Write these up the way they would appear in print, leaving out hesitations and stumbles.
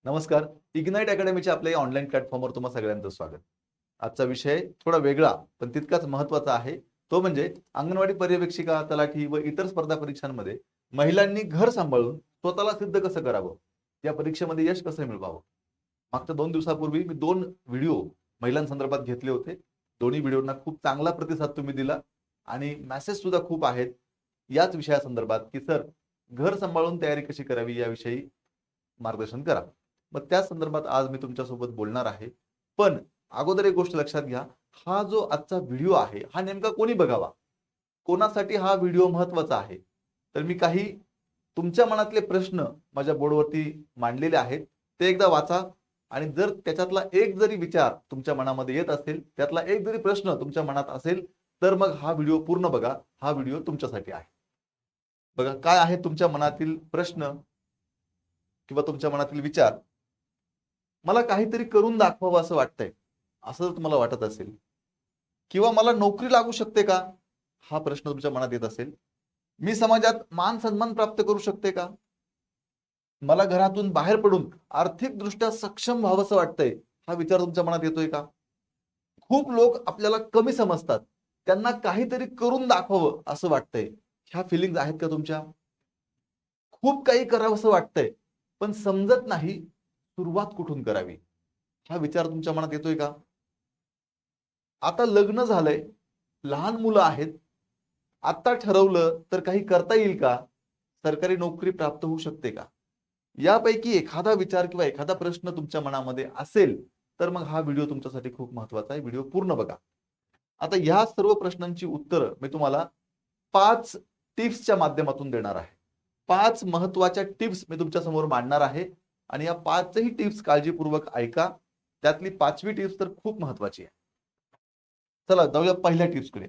नमस्कार. इग्नाइट अकॅडमीच्या आपल्या ऑनलाईन प्लॅटफॉर्मवर तुम्हा सगळ्यांचं स्वागत. आजचा विषय थोडा वेगळा पण तितकाच महत्त्वाचा आहे. तो म्हणजे अंगणवाडी पर्यवेक्षिका, तलाठी व इतर स्पर्धा परीक्षांमध्ये महिलांनी घर सांभाळून स्वतःला सिद्ध कसं करावं? या परीक्षेमध्ये यश कसं मिळवावं? मागच्या 2 दिवसापूर्वी मी 2 व्हिडिओ महिलांसंदर्भात घेतले होते. दोन्ही व्हिडिओंना खूप चांगला प्रतिसाद तुम्ही दिला आणि मेसेज सुद्धा खूप आहेत याच विषयासंदर्भात, की सर घर सांभाळून तयारी कशी करावी याविषयी मार्गदर्शन करा. मग त्या संदर्भात आज मी तुमच्यासोबत बोलणार आहे. पण अगोदर एक गोष्ट लक्षात घ्या, हा जो आजचा व्हिडिओ आहे, हा नेमका कोणी बघावा? कोणासाठी हा व्हिडिओ महत्त्वाचा आहे? तर मी काही तुमच्या मनातले प्रश्न माझ्या बोर्डवरती मांडलेले आहेत. ते एकदा वाचा आणि जर त्याच्यातला एक जरी विचार तुमच्या मनामध्ये येत असेल, त्यातला एक जरी प्रश्न तुमच्या मनात असेल, तर मग हा व्हिडिओ पूर्ण बघा. हा व्हिडिओ तुमच्यासाठी आहे. बघा काय आहे तुमच्या मनातील प्रश्न किंवा तुमच्या मनातील विचार. मला काहीतरी करून दाखवावं असं वाटतंय. असं जर तुम्हाला वाटत असेल किंवा मला नोकरी लागू शकते का? हा प्रश्न तुमच्या मनात येत असेल. मी समाजात मान-सन्मान प्राप्त करू शकते का? मला घरातून बाहेर पडून आर्थिकदृष्ट्या सक्षम व्हावंसं वाटतंय. हा विचार तुमच्या मनात येतोय का? खूप लोक आपल्याला कमी समजतात. त्यांना काहीतरी करून दाखवावं असं वाटतंय. ह्या फीलिंग्ज आहेत का तुमच्या? खूप काही करावंसं वाटतंय, पण समजत नाही सुरुवात कुठून करावी? हा विचार तुमच्या मनात येतोय का? आता लग्न झालंय, लहान मुलं आहेत. आता ठरवलं तर काही करता येईल का? सरकारी नोकरी प्राप्त होऊ शकते का? यापैकी एखादा विचार किंवा एखादा प्रश्न तुमच्या मनामध्ये असेल, तर मग हा व्हिडिओ तुमच्यासाठी खूप महत्त्वाचा आहे. व्हिडिओ पूर्ण बघा. आता ह्या सर्व प्रश्नांची उत्तरं मी तुम्हाला 5 टिप्सच्या माध्यमातून देणार आहे. 5 महत्त्वाच्या टिप्स मी तुमच्यासमोर मांडणार आहे आणि या 5ही टिप्स काळजीपूर्वक ऐका. त्यातली 5वी टिप्स तर खूप महत्त्वाची आहे. चला जाऊया पहिल्या टिप्सकडे.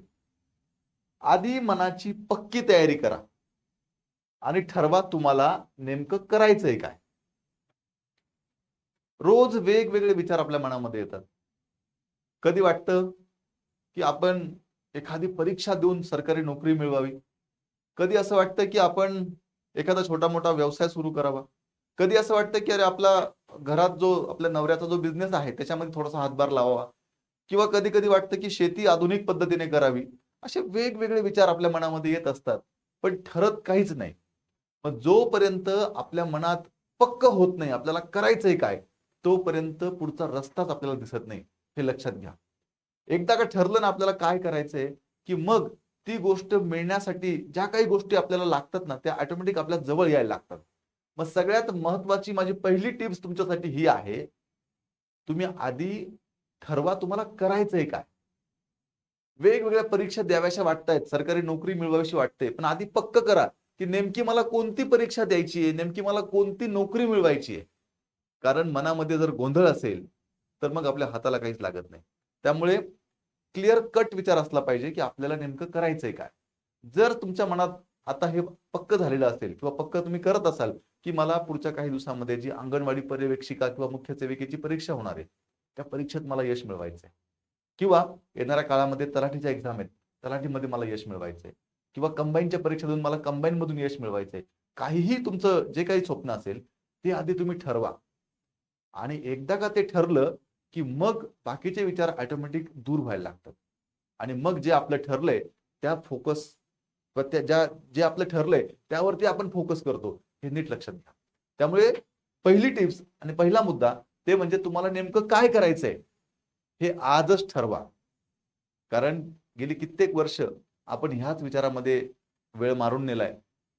आधी मनाची पक्की तयारी करा आणि ठरवा तुम्हाला नेमकं करायचंय काय? रोज वेगवेगळे विचार आपल्या मनामध्ये येतात. कधी वाटतं, की आपण एखादी परीक्षा देऊन सरकारी नोकरी मिळवावी. कधी असं वाटतं, की आपण एखादा छोटा-मोठा व्यवसाय सुरू करावा. कधी असं वाटतं, की अरे आपला घरात जो आपल्या नवऱ्याचा जो बिझनेस आहे त्याच्यामध्ये थोडासा हातभार लावावा. किंवा कधी-कधी वाटतं, की शेती आधुनिक पद्धतीने करावी. असे वेगवेगळे विचार आपल्या मनामध्ये येत असतात. पण ठरत काहीच नाही. मग जोपर्यंत आपल्या मनात पक्क होत नाही, आपल्याला करायचंय काय? तोपर्यंत पुढचा रस्ताच आपल्याला दिसत नाही. हे लक्षात घ्या. एकदा का ठरलं ना आपल्याला काय करायचंय, की मग ती गोष्ट मिळण्यासाठी ज्या काही गोष्टी आपल्याला लागतात ना, त्या ऑटोमॅटिक आपल्या जवळ यायला लागतात. मग सगळ्यात महत्त्वाची माझी पहिली टिप्स तुमच्यासाठी ही आहे. तुम्ही आधी ठरवा तुम्हाला करायचंय काय? वेगवेगळ्या परीक्षा द्याव्याशा वाटतायत, सरकारी नोकरी मिळवावीशी वाटते. पण आधी पक्क करा, की नेमकी मला कोणती परीक्षा द्यायची आहे, नेमकी मला कोणती नोकरी मिळवायची आहे. कारण मनामध्ये जर गोंधळ असेल, तर मग आपल्या हाताला काहीच लागत नाही. त्यामुळे क्लिअर कट विचार असला पाहिजे, की आपल्याला नेमकं करायचंय काय? जर तुमच्या मनात आता हे पक्क झालेलं असेल किंवा पक्क तुम्ही करत असाल, की मला पुढच्या काही दिवसामध्ये जी अंगणवाडी पर्यवेक्षिका किंवा मुख्य सेविकेची परीक्षा होणार आहे, त्या परीक्षेत मला यश मिळवायचंय. किंवा येणाऱ्या काळामध्ये तलाठीच्या एक्झाम आहेत. तलाठीमध्ये मला यश मिळवायचंय किंवा कंबाईनच्या परीक्षा देऊन मला कंबाईनमधून यश मिळवायचंय. काहीही तुमचं जे काही स्वप्न असेल, ते आधी तुम्ही ठरवा. आणि एकदा का ते ठरलं, की मग बाकीचे विचार ऑटोमॅटिक दूर व्हायला लागतात. आणि मग जे आपलं ठरलंय त्या फोकस किंवा जे आपलं ठरलंय त्यावरती आपण फोकस करतो. हे नीट लक्षात घ्या. त्यामुळे पहिली टिप्स आणि पहिला मुद्दा ते म्हणजे तुम्हाला नेमकं काय करायचंय? हे आजच ठरवा. कारण गेली कित्येक वर्ष आपण ह्याच विचारामध्ये वेळ मारून नेलाय,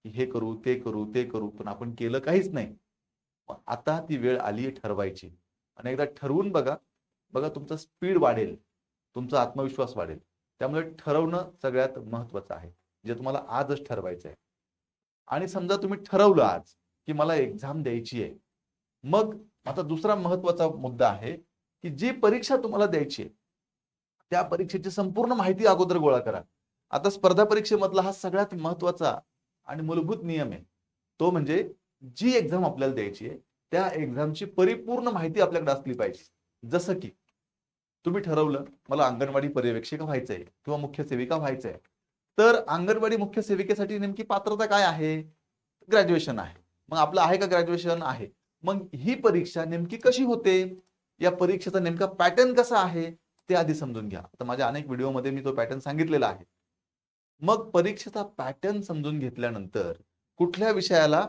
की हे करू, ते करू, ते करू. पण आपण केलं काहीच नाही. मग आता ती वेळ आली ठरवायची. आणि एकदा ठरवून बघा. बघा तुमचा स्पीड वाढेल. तुमचा आत्मविश्वास वाढेल. त्यामुळे ठरवणं सगळ्यात महत्त्वाचं आहे. जे तुम्हाला आजच ठरवायचं आहे. आणि समजा तुम्ही ठरवलं आज, की मला एक्झाम द्यायची आहे. मग आता दुसरा महत्त्वाचा मुद्दा आहे, की जी परीक्षा तुम्हाला द्यायची आहे, त्या परीक्षेची संपूर्ण माहिती अगोदर गोळा करा. आता स्पर्धा परीक्षेमधला हा सगळ्यात महत्त्वाचा आणि मूलभूत नियम आहे. तो म्हणजे जी एक्झाम आपल्याला द्यायची आहे, त्या एक्झामची परिपूर्ण माहिती आपल्याकडे असली पाहिजे. जसं की तुम्ही ठरवलं, मला अंगणवाडी पर्यवेक्षिका व्हायचंय किंवा मुख्य सेविका व्हायचंय. तर अंगणवाडी मुख्य सेविकेसाठी नेमकी पात्रता काय आहे? ग्रॅज्युएशन आहे. मग आपलं आहे का ग्रॅज्युएशन? आहे. मग ही परीक्षा नेमकी कशी होते, या परीक्षेचा नेमका पॅटर्न कसा आहे ते आधी समजून घ्या. आता माझ्या अनेक व्हिडिओमध्ये मी तो पॅटर्न सांगितलेला आहे. मग परीक्षेचा पॅटर्न समजून घेतल्यानंतर कुठल्या विषयाला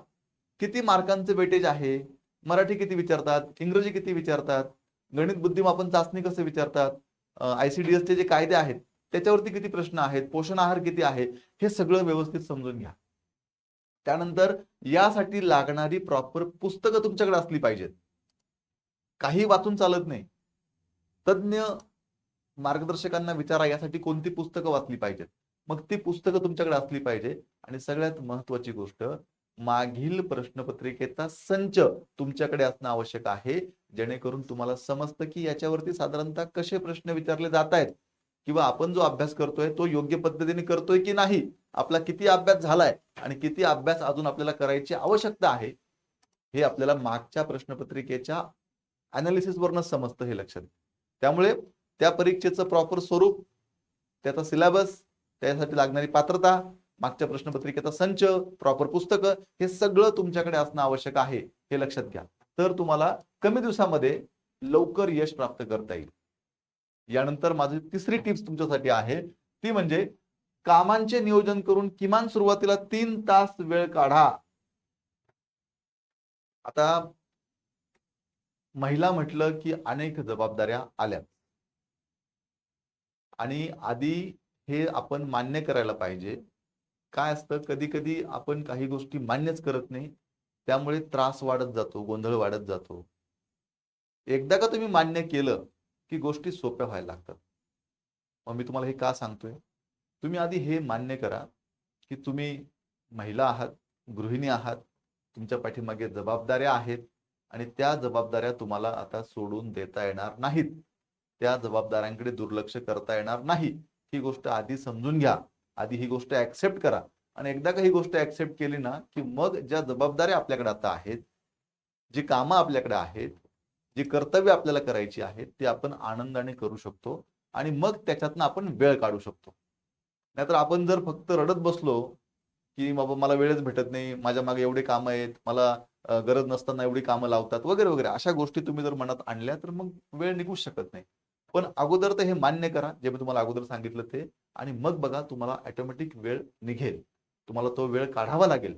किती मार्कांचे वेटेज आहे, मराठी किती विचारतात, इंग्रजी किती विचारतात, गणित बुद्धिमापन चाचणी कसे विचारतात, ICDS चे जे कायदे आहेत त्याच्यावरती किती प्रश्न आहेत, पोषण आहार किती आहे, हे सगळं व्यवस्थित समजून घ्या. त्यानंतर यासाठी लागणारी प्रॉपर पुस्तकं तुमच्याकडे असली पाहिजेत. काही वाचून चालत नाही. तज्ञ मार्गदर्शकांना विचारा यासाठी कोणती पुस्तकं वाचली पाहिजेत. मग ती पुस्तकं तुमच्याकडे असली पाहिजे. आणि सगळ्यात महत्वाची गोष्ट, मागील प्रश्नपत्रिकेचा संच तुमच्याकडे असणं आवश्यक आहे, जेणेकरून तुम्हाला समजतं की याच्यावरती साधारणतः कसे प्रश्न विचारले जात आहेत, किंवा आपण जो अभ्यास करतोय तो योग्य पद्धतीने करतोय की नाही, आपला किती अभ्यास झालाय आणि किती अभ्यास अजून आपल्याला करायची आवश्यकता आहे, हे आपल्याला मागच्या प्रश्नपत्रिकेच्या अनालिसिस वरनच समजतं, हे लक्षात. त्यामुळे त्या परीक्षेचं प्रॉपर स्वरूप, त्याचा सिलेबस, त्यासाठी लागणारी पात्रता, मागच्या प्रश्नपत्रिकेचा संच, प्रॉपर पुस्तकं, हे सगळं तुमच्याकडे असणं आवश्यक आहे, हे लक्षात घ्या. तर तुम्हाला कमी दिवसामध्ये लवकर यश प्राप्त करता येईल. यानंतर माझी तिसरी टिप्स तुमच्यासाठी आहे, ती म्हणजे कामांचे नियोजन करून किमान सुरुवातीला 3 तास वेळ काढा. आता महिला म्हटलं की अनेक जबाबदाऱ्या आल्या, आणि आधी हे आपण मान्य करायला पाहिजे. काय असतं, कधी कधी आपण काही गोष्टी मान्यच करत नाही, त्यामुळे त्रास वाढत जातो, गोंधळ वाढत जातो. एकदा का तुम्ही मान्य केलं की गोष्टी सोप्या व्हायला लागतात. मग मी तुम्हाला हे का सांगतोय, तुम्ही आधी हे मान्य करा की तुम्ही महिला आहात, गृहिणी आहात, तुमच्या पाठीमागे जबाबदाऱ्या आहेत, आणि त्या जबाबदाऱ्या तुम्हाला आता सोडून देता येणार नाहीत. त्या जबाबदाऱ्यांकडे दुर्लक्ष करता येणार नाही. ही गोष्ट आधी समजून घ्या, आधी ही गोष्ट ऍक्सेप्ट करा. आणि एकदा का ही गोष्ट ऍक्सेप्ट केली ना, की मग ज्या जबाबदाऱ्या आपल्याकडे आता आहेत, जी कामं आपल्याकडे आहेत, जी कर्तव्य आपल्याला करायची आहेत, ती आपण आनंदाने करू शकतो, आणि मग त्याच्यातनं आपण वेळ काढू शकतो. नाहीतर आपण जर फक्त रडत बसलो की बाबा मला वेळच भेटत नाही, माझ्या मागे एवढे कामं आहेत, मला गरज नसताना एवढी कामं लावतात वगैरे वगैरे, अशा गोष्टी तुम्ही जर मनात आणल्या तर मग वेळ निघूच शकत नाही. पण अगोदर तर हे मान्य करा, जे मी तुम्हाला अगोदर सांगितलं ते, आणि मग बघा तुम्हाला ऑटोमॅटिक वेळ निघेल, तुम्हाला तो वेळ काढावा लागेल.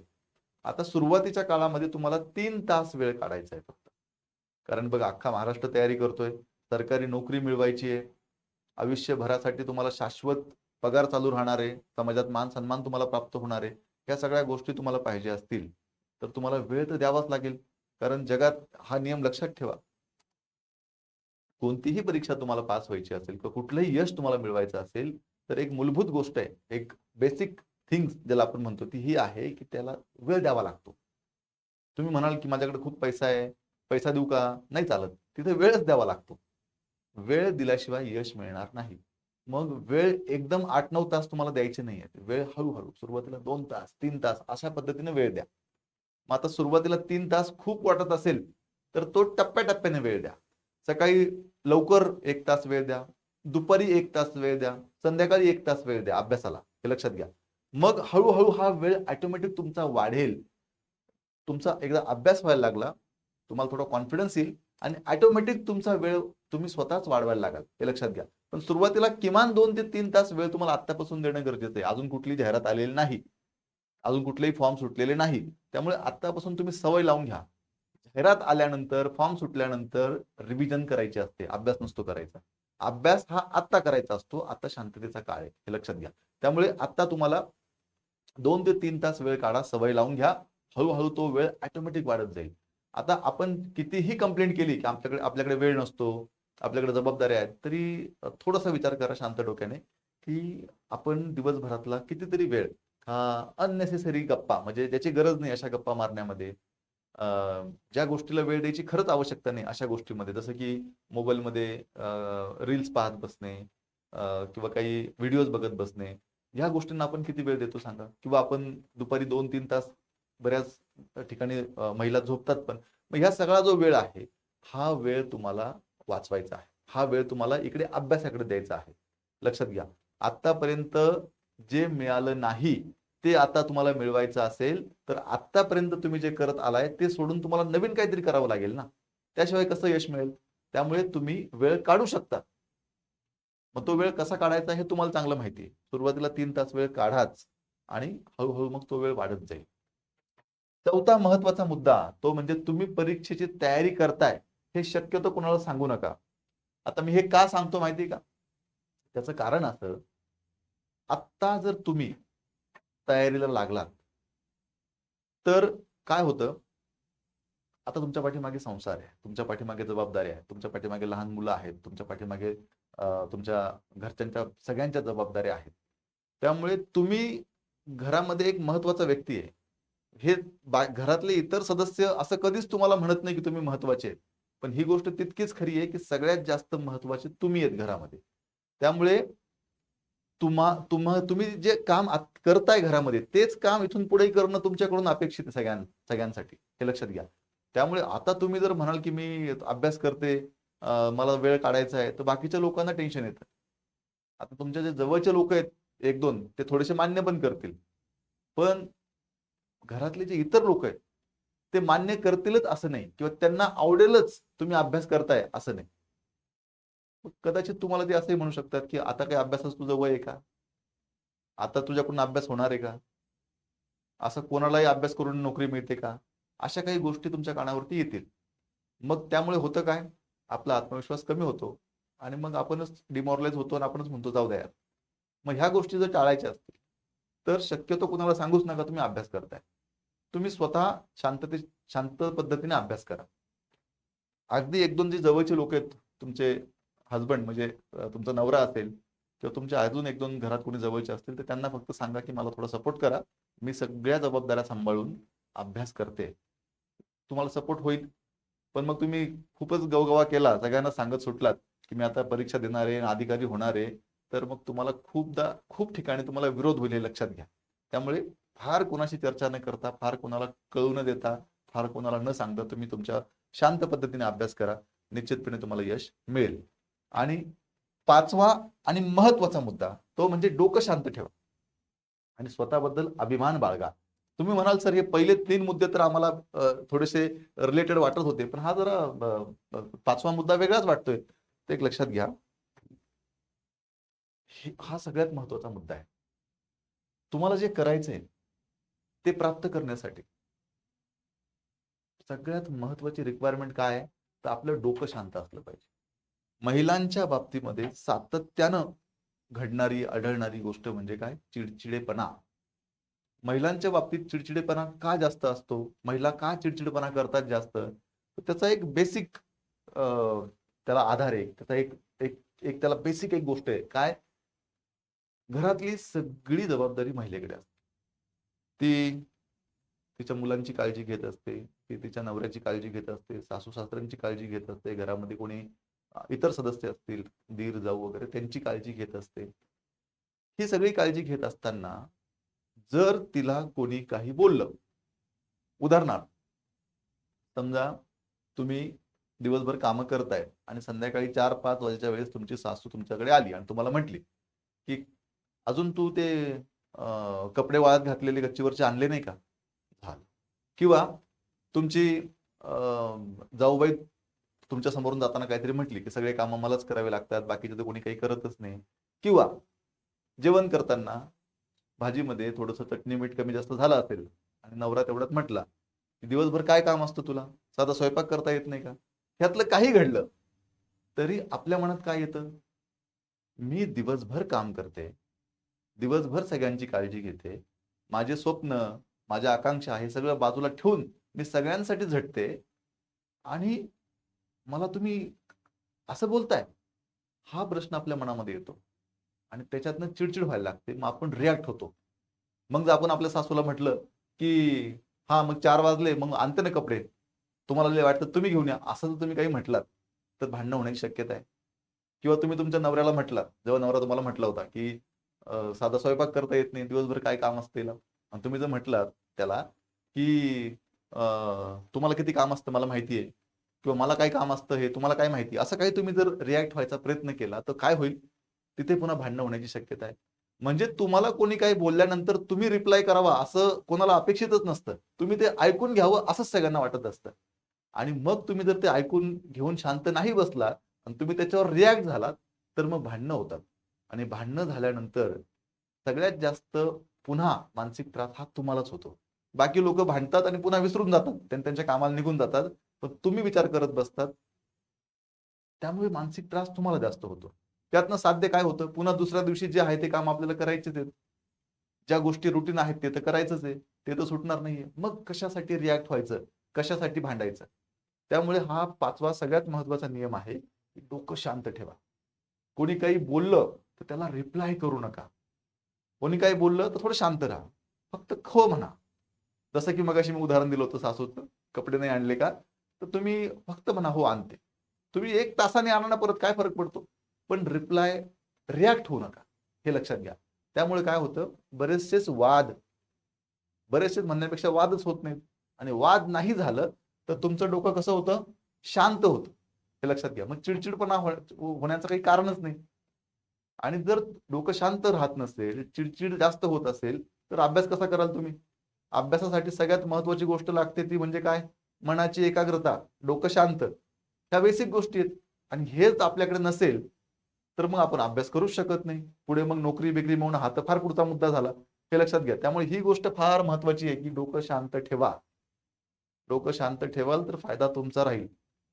आता सुरुवातीच्या काळामध्ये तुम्हाला 3 तास वेळ काढायचा आहे फक्त. कारण बघा, अख्खा महाराष्ट्र तयारी करतोय, सरकारी नोकरी मिळवायची आहे, आयुष्यभरासाठी तुम्हाला शाश्वत पगार चालू राहणार आहे, समाजात मान सन्मान तुम्हाला प्राप्त होणार आहे. ह्या सगळ्या गोष्टी तुम्हाला पाहिजे असतील तर तुम्हाला वेळ तर द्यावाच लागेल. कारण जगात हा नियम लक्षात ठेवा, कोणतीही परीक्षा तुम्हाला पास व्हायची असेल किंवा कुठलंही यश तुम्हाला मिळवायचं असेल, तर एक मूलभूत गोष्ट आहे, एक बेसिक थिंग्स ज्याला आपण म्हणतो, ती ही आहे की त्याला वेळ द्यावा लागतो. तुम्ही म्हणाल की माझ्याकडे खूप पैसा आहे, पैसा देऊ का, नाही चालत, तिथे वेळच द्यावा लागतो. वेळ दिल्याशिवाय यश मिळणार नाही. मग वेळ एकदम 8-9 तास तुम्हाला द्यायचे नाहीये, वेळ हळूहळू सुरुवातीला 2 तास, 3 तास अशा पद्धतीने वेळ द्या. मग आता सुरुवातीला 3 तास खूप वाटत असेल तर तो टप्प्याटप्प्याने वेळ द्या. सकाळी लवकर 1 तास वेळ द्या, दुपारी 1 तास वेळ द्या, संध्याकाळी 1 तास वेळ द्या अभ्यासाला, हे लक्षात घ्या. मग हळूहळू हा वेळ ऑटोमॅटिक तुमचा वाढेल. तुमचा एकदा अभ्यास व्हायला लागला, तुम्हाला थोडा कॉन्फिडन्स येईल, आणि ऑटोमॅटिक तुमचा वेळ तुम्ही स्वतःच वाढवायला लागाल, हे लक्षात घ्या. पण सुरुवातीला किमान 2 ते 3 तास वेळ तुम्हाला आत्तापासून देणं गरजेचं आहे. अजून कुठली जाहिरात आलेली नाही, अजून कुठलेही फॉर्म सुटलेले नाही. त्यामुळे आत्तापासून तुम्ही सवय लावून घ्या. जाहिरात आल्यानंतर, फॉर्म सुटल्यानंतर रिव्हिजन करायची असते, अभ्यास नसतो करायचा. अभ्यास हा आत्ता करायचा असतो, आता शांततेचा काळ आहे, हे लक्षात घ्या. त्यामुळे आता तुम्हाला 2 ते 3 तास वेळ काढा, सवय लावून घ्या. हळूहळू तो वेळ ऑटोमॅटिक वाढत जाईल. आता आपण कितीही कंप्लेंट केली की आपल्याकडे वेळ नसतो, आपल्याकडे जबाबदाऱ्या आहेत, तरी थोडासा विचार करा शांत डोक्याने, की आपण दिवसभरातला कितीतरी वेळ हा अननेसेसरी गप्पा, म्हणजे ज्याची गरज नाही अशा गप्पा मारण्यामध्ये, ज्या गोष्टीला वेळ द्यायची खरंच आवश्यकता नाही अशा गोष्टीमध्ये, जसं की मोबाईलमध्ये रील्स पाहत बसणे, किंवा काही व्हिडिओज बघत बसणे, ह्या गोष्टींना आपण किती वेळ देतो सांगा. किंवा आपण दुपारी 2-3 तास बऱ्याच ठिकाणी महिला झोपतात पण. मग ह्या सगळा जो वेळ आहे, हा वेळ तुम्हाला वाचवायचा आहे. हा वेळ तुम्हाला इकडे अभ्यासाकडे द्यायचा आहे. लक्षात घ्या. आतापर्यंत जे मिळालं नाही ते आता तुम्हाला मिळवायचं असेल तर आतापर्यंत तुम्ही जे करत आलाय ते सोडून तुम्हाला नवीन काहीतरी करावं लागेल ना. त्याशिवाय कसं यश मिळेल? त्यामुळे तुम्ही वेळ काढू शकता. मग तो वेळ कसा काढायचा हे तुम्हाला चांगलं माहिती आहे. सुरुवातीला 3 तास वेळ काढाच आणि हळूहळू मग तो वेळ वाढत जाईल. चौथा महत्वाचा मुद्दा तो म्हणजे तुम्ही परीक्षेची तयारी करताय हे शक्यतो कोणाला सांगू नका. आता मी हे का सांगतो माहिती आहे का? त्याचं कारण असं, आत्ता जर तुम्ही तयारीला लागलात, तर काय होतं, आता तुमच्या पाठीमागे संसार आहे, तुमच्या पाठीमागे जबाबदारी आहे, तुमच्या पाठीमागे लहान मुलं आहेत, तुमच्या पाठीमागे तुमच्या घरच्यांच्या सगळ्यांच्या जबाबदाऱ्या आहेत. त्यामुळे तुम्ही घरामध्ये एक महत्वाचा व्यक्ती आहे. हे घरातले इतर सदस्य असं कधीच तुम्हाला म्हणत नाही की तुम्ही महत्वाचे आहेत. पण ही गोष्ट तितकीच खरी आहे की सगळ्यात जास्त महत्वाचे तुम्ही आहेत घरामध्ये. त्यामुळे तुम्ही जे काम करताय घरामध्ये तेच काम इथून पुढे करणं तुमच्याकडून अपेक्षित आहे सगळ्यांसाठी. हे लक्षात घ्या. त्यामुळे आता तुम्ही जर म्हणाल की मी अभ्यास करते, मला वेळ काढायचा आहे, तर बाकीच्या लोकांना टेन्शन येतं. आता तुमच्या जे जवळचे लोक आहेत 1-2 ते थोडेसे मान्य पण करतील. पण घरातले जे इतर लोक आहेत ते मान्य करतीलच असं नाही किंवा त्यांना आवडेलच तुम्ही अभ्यास करताय असं नाही. कदाचित तुम्हाला ते असंही म्हणू शकतात की आता काही अभ्यासाचं तुझं वय आहे का? आता तुझ्याकडून अभ्यास होणार आहे का? असं कोणालाही अभ्यास करून नोकरी मिळते का? अशा काही गोष्टी तुमच्या कानावरती येतील. मग त्यामुळे होतं काय? आपला आत्मविश्वास कमी होतो आणि मग आपणच डिमॉरलाइज होतो आणि आपणच म्हणतो जाऊ द्या यार. मग ह्या गोष्टी जर टाळायच्या असतील तर शक्यतो कुणाला सांगूच नका तुम्ही अभ्यास करताय. तुम्ही स्वतः शांत पद्धतीने अभ्यास करा. अगदी 1-2 जे जवळचे लोक आहेत, तुमचे हसबंड म्हणजे तुमचा नवरा असेल किंवा तुमच्या अजून 1-2 घरात कोणी जवळचे असतील तर त्यांना फक्त सांगा की मला थोडा सपोर्ट करा. मी सगळ्या जबाबदाऱ्या सांभाळून अभ्यास करते. तुम्हाला सपोर्ट होईल. पण मग तुम्ही खूपच गवगवा केला, सगळ्यांना सांगत सुटलात की मी आता परीक्षा देणार आहे, अधिकारी होणार आहे, तर मग तुम्हाला खूप ठिकाणी तुम्हाला विरोध होईल हे लक्षात घ्या. त्यामुळे फार कोणाशी चर्चा न करता, फार कोणाला कळू न देता, फार कोणाला न सांगता तुम्ही तुमच्या शांत पद्धतीने अभ्यास करा. निश्चितपणे तुम्हाला यश मिळेल. आणि 5वा आणि महत्वाचा मुद्दा तो म्हणजे डोकं शांत ठेवा आणि स्वतःबद्दल अभिमान बाळगा. तुम्ही म्हणाल सर हे पहिले 3 मुद्दे तर आम्हाला थोडेसे रिलेटेड वाटत होते, पण हा जरा 5वा मुद्दा वेगळाच वाटतोय. ते एक लक्षात घ्या. हा सगळ्यात महत्वाचा मुद्दा आहे. तुम्हाला जे करायचंय ते प्राप्त करण्यासाठी सगळ्यात महत्वाची रिक्वायरमेंट काय आहे? तर आपलं डोकं शांत असलं पाहिजे. महिलांच्या बाबतीमध्ये सातत्यानं आढळणारी गोष्ट म्हणजे काय? चिडचिडेपणा. महिलांच्या बाबतीत चिडचिडेपणा का जास्त असतो? महिला का चिडचिडेपणा करतात जास्त? तर त्याचा एक बेसिक त्याला आधार आहे. त्याचा एक एक एक त्याला बेसिक एक गोष्ट आहे. काय? घरातली सगळी जबाबदारी महिलेकडे असते. ती तिच्या मुलांची काळजी घेत असते. ती तिच्या नवऱ्याची काळजी घेत असते. सासू-सासऱ्यांची काळजी घेत असते. घरामध्ये कोणी इतर सदस्य असतील, दीर, जाऊ वगैरे त्यांची काळजी घेत असते. ही सगळी काळजी घेत असताना जर तिला कोणी काही बोललं, उदाहरणार्थ समजा तुम्ही दिवसभर कामं करताय आणि संध्याकाळी 4-5 वाजेच्या वेळेस तुमची सासू तुमच्याकडे आली आणि तुम्हाला म्हटली, की "अजून तू ते कपडे वाळत घातलेले गच्चीवरचे आणले नाही का?" झालं. किंवा तुमची अ, जाऊबाई तुमच्या समोरून जाताना काहीतरी म्हटली, की "सगळे कामं मलाच करावे लागतात, बाकीचे तर कोणी काही करतच नाही." किंवा जेवण करताना भाजीमध्ये थोडंसं चटणी मीठ कमी जास्त झालं असेल आणि नवरा तेवढ्यात म्हटला, की "दिवसभर काय काम असतं तुला? साधा स्वयंपाक करता येत नाही का?" ह्यातलं काही घडलं, तरी आपल्या मनात काय येतं? मी दिवसभर काम करते, दिवसभर सगळ्यांची काळजी घेते. माझे स्वप्न, माझ्या आकांक्षा हे सगळं बाजूला ठेवून मी सगळ्यांसाठी झटते आणि मला तुम्ही असं बोलताय? हा प्रश्न आपल्या मनामध्ये येतो आणि त्याच्यातनं चिड व्हायला लागते. मग आपण रिएक्ट होतो. मग जर आपण आपल्या सासूला म्हटलं, की "हां, मग 4 वाजले, मग आणते ना कपडे. तुम्हाला लय वाटतं तुम्ही घेऊन या." असं जर तुम्ही काही म्हटलात, तर भांडणं होण्याची शक्यता आहे. किंवा तुम्ही तुमच्या नवऱ्याला म्हटलात, जेव्हा नवरा तुम्हाला म्हटला होता, की साधा स्वयंपाक करता येत नाही, दिवसभर काय काम असतं हिला? आणि तुम्ही जर म्हटलात त्याला, की अ, "तुम्हाला किती काम असतं मला माहिती आहे." किंवा "मला काय काम असतं हे तुम्हाला काय माहिती?" असं काही तुम्ही जर रिएक्ट व्हायचा प्रयत्न केला, तर काय होईल? तिथे पुन्हा भांडणं होण्याची शक्यता आहे. म्हणजे तुम्हाला कोणी काही बोलल्यानंतर तुम्ही रिप्लाय करावा असं कोणाला अपेक्षितच नसतं. तुम्ही ते ऐकून घ्यावं असंच सगळ्यांना वाटत असतं. आणि मग तुम्ही जर ते ऐकून घेऊन शांत नाही बसलात आणि तुम्ही त्याच्यावर रिॲक्ट झालात, तर मग भांडणं होतात. आणि भांडणं झाल्यानंतर सगळ्यात जास्त पुन्हा मानसिक त्रास हा तुम्हालाच होतो. बाकी लोकं भांडतात आणि पुन्हा विसरून जातात. त्यांच्या कामाला निघून जातात. पण तुम्ही विचार करत बसतात. त्यामुळे मानसिक त्रास तुम्हाला जास्त होतो. त्यातनं साध्य काय होतं? पुन्हा दुसऱ्या दिवशी जे आहे ते काम आपल्याला करायचेच आहेत. ज्या गोष्टी रुटीन आहेत ते तर करायचंच आहे. ते तर सुटणार नाहीये. मग कशासाठी रिॲक्ट व्हायचं? कशासाठी भांडायचं? त्यामुळे हा 5वा सगळ्यात महत्त्वाचा नियम आहे, की डोकं शांत ठेवा. कोणी काही बोललं, तर त्याला रिप्लाय करू नका. कोणी काही बोललं, तर थोडं शांत राहा. फक्त हो म्हणा. जसं की मगाशी मी उदाहरण दिलं होतं सासूचं, कपडे नाही आणले का? तर तुम्ही फक्त म्हणा, "हो, आणते." तुम्ही 1 तासाने आणा ना परत, काय फरक पडतो? पण रिॲक्ट होऊ नका. हे लक्षात घ्या. त्यामुळे काय होतं, बरेचसे म्हणण्यापेक्षा वादच होत नाहीत आणि वाद नाही झालं, तर तुमचं डोकं कसं होतं? शांत होतं. हे लक्षात घ्या. मग चिडचिडपणा होण्याचं काही कारणच नाही. आणि जर डोकं शांत राहत नसेल, चिडचिड जास्त होत असेल, तर अभ्यास कसा कराल तुम्ही? अभ्यासासाठी सगळ्यात महत्त्वाची गोष्ट लागते ती म्हणजे काय? मनाची एकाग्रता, डोकं शांत. ह्या बेसिक गोष्टी आहेत आणि हेच आपल्याकडे नसेल, तर मग आपण अभ्यास करूच शकत नाही. पुढे मग नोकरी-बिकरी मिळवणं हा तर फार पुढचा मुद्दा झाला. हे लक्षात घ्या. त्यामुळे ही गोष्ट फार महत्त्वाची आहे, की डोकं शांत ठेवा. डोकं शांत ठेवाल तर फायदा तुमचा राहील.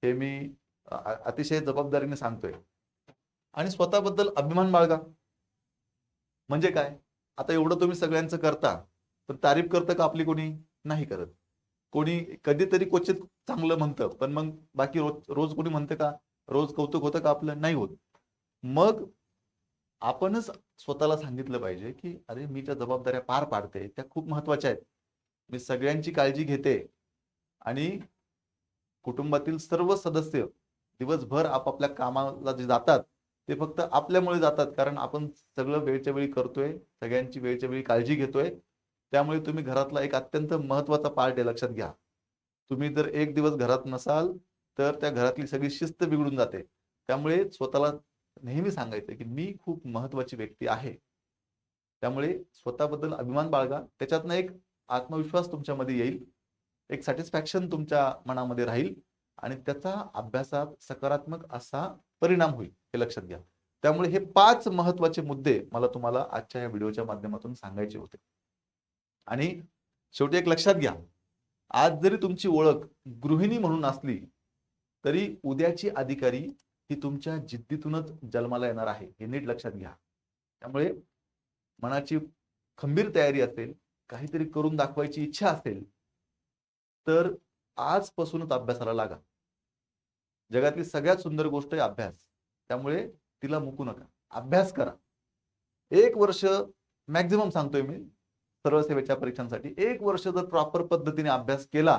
हे मी अतिशय जबाबदारीने सांगतोय. आणि स्वतःबद्दल अभिमान बाळगा. म्हणजे काय? आता एवढं तुम्ही सगळ्यांचं करता, तर तारीफ करतं का आपली कोणी? नाही करत. कोणी कधीतरी क्वचित चांगलं म्हणतं, पण मग बाकी रोज रोज कोणी म्हणतं का? रोज कौतुक होतं का आपलं? नाही होत. मग आपणच स्वतःला सांगितलं पाहिजे, की "अरे, मी ज्या जबाबदाऱ्या पार पाडते, त्या खूप महत्त्वाच्या आहेत. मी सगळ्यांची काळजी घेते आणि कुटुंबातील सर्व सदस्य दिवसभर आपापल्या कामाला जे जातात, ते फक्त आपल्यामुळे जातात. कारण आपण सगळं वेळच्या वेळी करतोय, सगळ्यांची वेळच्या वेळी काळजी घेतोय. त्यामुळे तुम्ही घरातला एक अत्यंत महत्त्वाचा पार्ट आहे, लक्षात घ्या. तुम्ही जर एक दिवस घरात नसाल, तर त्या घरातली सगळी शिस्त बिघडून जाते. त्यामुळे स्वतःला नेहमी सांगायचं, की मी खूप महत्त्वाची व्यक्ती आहे. त्यामुळे स्वतःबद्दल अभिमान बाळगा. त्याच्यातनं एक आत्मविश्वास तुमच्यामध्ये येईल. एक सॅटिस्फॅक्शन तुमच्या मनामध्ये राहील आणि त्याचा अभ्यासात सकारात्मक असा परिणाम होईल, हे लक्षात घ्या. त्यामुळे हे 5 महत्त्वाचे मुद्दे मला तुम्हाला आजच्या या व्हिडिओच्या माध्यमातून सांगायचे होते. आणि शेवटी एक लक्षात घ्या, आज जरी तुमची ओळख गृहिणी म्हणून असली, तरी उद्याची अधिकारी ही तुमच्या जिद्दीतूनच जन्माला येणार आहे, हे नीट लक्षात घ्या. त्यामुळे मनाची खंबीर तयारी असेल, काहीतरी करून दाखवायची इच्छा असेल, तर आजपासूनच अभ्यासाला लागा. जगातली सगळ्यात सुंदर गोष्ट आहे अभ्यास. त्यामुळे तिला मुकू नका. अभ्यास करा. 1 वर्ष मॅक्सिमम सांगतोय मी, सरळ सेवेच्या परीक्षांसाठी. 1 वर्ष जर प्रॉपर पद्धतीने अभ्यास केला,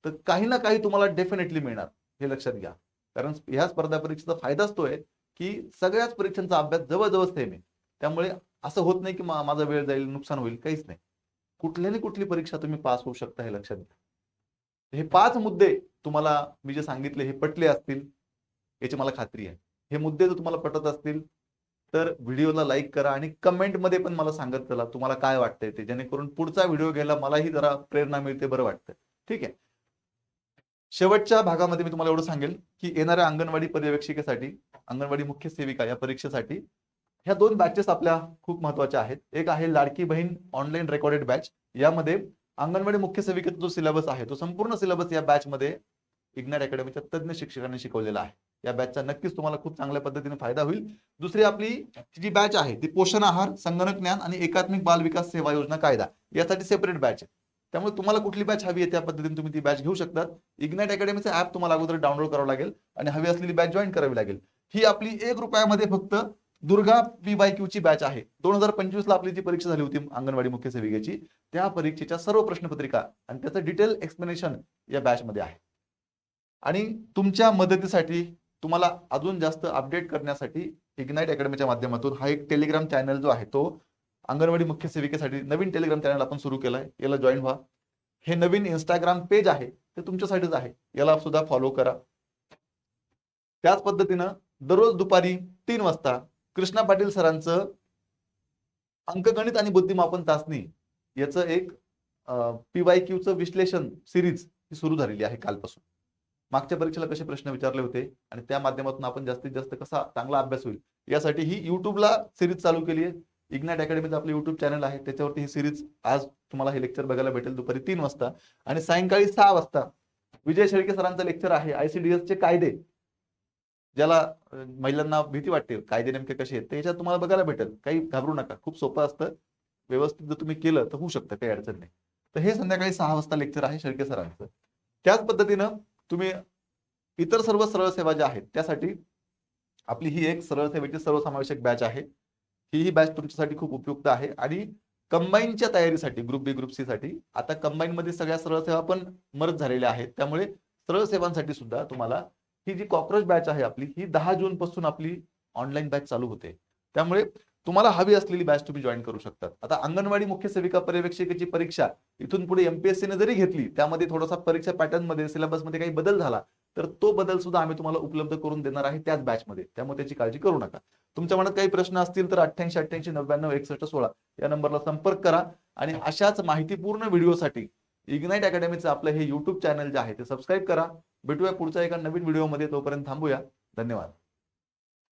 तर काही ना काही तुम्हाला डेफिनेटली मिळणार. हे लक्षात घ्या. कारण ह्या स्पर्धा परीक्षेचा फायदाच तो आहे, की सगळ्याच परीक्षांचा अभ्यास जवळ-जवळ सेम आहे. त्यामुळे असं होत नाही, की माझा वेळ जाईल, नुकसान होईल, काहीच नाही. कुठल्याही कुठली परीक्षा तुम्ही पास होऊ शकता, हे लक्षात घ्या. हे 5 मुद्दे तुम्हाला मी जे सांगितले हे पटले असतील, याची मला खात्री आहे. हे मुद्दे जर तुम्हाला पटत असतील, तर व्हिडिओला लाईक करा आणि कमेंटमध्ये पण मला सांगत चला तुम्हाला काय वाटतंय ते, जेणेकरून पुढचा व्हिडिओ घ्यायला मलाही जरा प्रेरणा मिळते, बरं वाटतं. ठीक आहे. शेवटच्या भागामध्ये मी तुम्हाला एवढं सांगेल, की येणाऱ्या अंगणवाडी पर्यवेक्षिकेसाठी, अंगणवाडी मुख्य सेविका या परीक्षेसाठी ह्या 2 बॅचेस आपल्या खूप महत्त्वाच्या आहेत. एक आहे Ladki Bahin online recorded batch. यामध्ये अंगणवाडी मुख्य सेविकेचा जो सिलेबस आहे, तो संपूर्ण सिलेबस या बॅचमध्ये इग्नाइट अकॅडमीच्या तज्ञ शिक्षकांनी शिकवलेला आहे. या बॅचचा नक्कीच तुम्हाला खूप चांगल्या पद्धतीने फायदा होईल. दुसरी आपली जी बॅच आहे, ती पोषण आहार, संगणक ज्ञान आणि एकात्मिक बाल विकास सेवा योजना कायदा यासाठी सेपरेट बॅच आहे. त्यामुळे तुम्हाला कुठली बॅच हवी आहे त्या पद्धतीने तुम्ही ती बॅच घेऊ शकता. इग्नाइट अकॅडमीचं ॲप तुम्हाला अगोदर डाउनलोड करावं लागेल आणि हवी असलेली बॅच जॉइन करावी लागेल. ही आपली ₹1 फक्त दुर्गा PYQची बॅच आहे. 2025 ला आपली जी परीक्षा झाली होती अंगणवाडी मुख्य सेविकेची, त्या परीक्षेच्या सर्व प्रश्नपत्रिका आणि त्याचं डिटेल एक्सप्लेनेशन या बॅचमध्ये आहे. आणि तुमच्या मदतीसाठी तुम्हाला अजून जास्त अपडेट करण्यासाठी इग्नाइट अकॅडमीच्या माध्यमातून हा एक टेलिग्राम चॅनल जो आहे, तो अंगणवाडी मुख्य सेविकेसाठी नवीन टेलिग्राम चॅनल आपण सुरू केलाय. याला जॉइन व्हा. हे नवीन Instagram पेज आहे, ते तुमच्यासाठीच आहे. याला सुद्धा फॉलो करा. त्याच पद्धतीनं दररोज दुपारी 3 वाजता कृष्णा पाटील सरांचं अंकगणित आणि बुद्धिमापन चाचणी याचं एक PYQचं विश्लेषण सिरीज ही सुरू झालेली आहे कालपासून. मागच्या परीक्षेला कसे प्रश्न विचारले होते आणि त्या माध्यमातून आपण जास्तीत जास्त कसा चांगला अभ्यास होईल यासाठी ही युट्यूबला सिरीज चालू केली आहे. इग्नाइट अकॅडमीचं आपलं युट्यूब चॅनल आहे, त्याच्यावरती ही सिरीज आज तुम्हाला हे लेक्चर बघायला भेटेल दुपारी 3 वाजता आणि सायंकाळी 6 वाजता विजय शेळके सरांचं लेक्चर आहे ICDS चे कायदे. ज्याला महिलांना भीती वाटते कायदे नेमके कसे आहेत ते याच्यात तुम्हाला बघायला भेटेल. काही घाबरू नका, खूप सोपं असतं. व्यवस्थित जर तुम्ही केलं तर होऊ शकतं, काही अडचण नाही. तर हे संध्याकाळी 6 वाजता लेक्चर आहे शेळके सरांचं. त्याच पद्धतीनं तुम्ही इतर सर्व सरळ सेवा ज्या आहेत त्यासाठी आपली ही एक सरळ सेवेची सर्वसमावेशक बॅच आहे. ही बॅच तुमच्यासाठी खूप उपयुक्त आहे आणि कंबाईनच्या तयारीसाठी ग्रुप बी ग्रुप सी साठी आता कंबाईन मध्ये सगळ्या सरळ सेवा पण मर्ज झालेल्या आहेत. त्यामुळे सरळ सेवांसाठी सुद्धा तुम्हाला ही जी कॉकरोच बॅच आहे आपली ही 10 जून पासून आपली ऑनलाईन बॅच चालू होते. त्यामुळे तुम्हाला हवी असलेली बॅच तुम्ही जॉईन करू शकता. आता अंगणवाडी मुख्य सेविका पर्यवेक्षकाची परीक्षा इथून पुढे MPSC ने जरी घेतली त्यामध्ये थोडासा परीक्षा पॅटर्न मध्ये सिलेबस मध्ये काही बदल झाला तर तो बदल सुद्धा आम्ही तुम्हाला उपलब्ध करून देणार आहे त्याच बॅच मध्ये. त्यामुळे त्याची काळजी करू नका. तुमच्या मनात काही प्रश्न असतील तर 88 88 99 61 16 या नंबरला संपर्क करा आणि अशाच माहितीपूर्ण व्हिडिओसाठी इग्नाइट अकॅडमीचं आपलं हे युट्यूब चॅनल जे आहे ते सबस्क्राईब करा. भेटूया पुढच्या एका नवीन व्हिडिओमध्ये, तोपर्यंत थांबूया. धन्यवाद.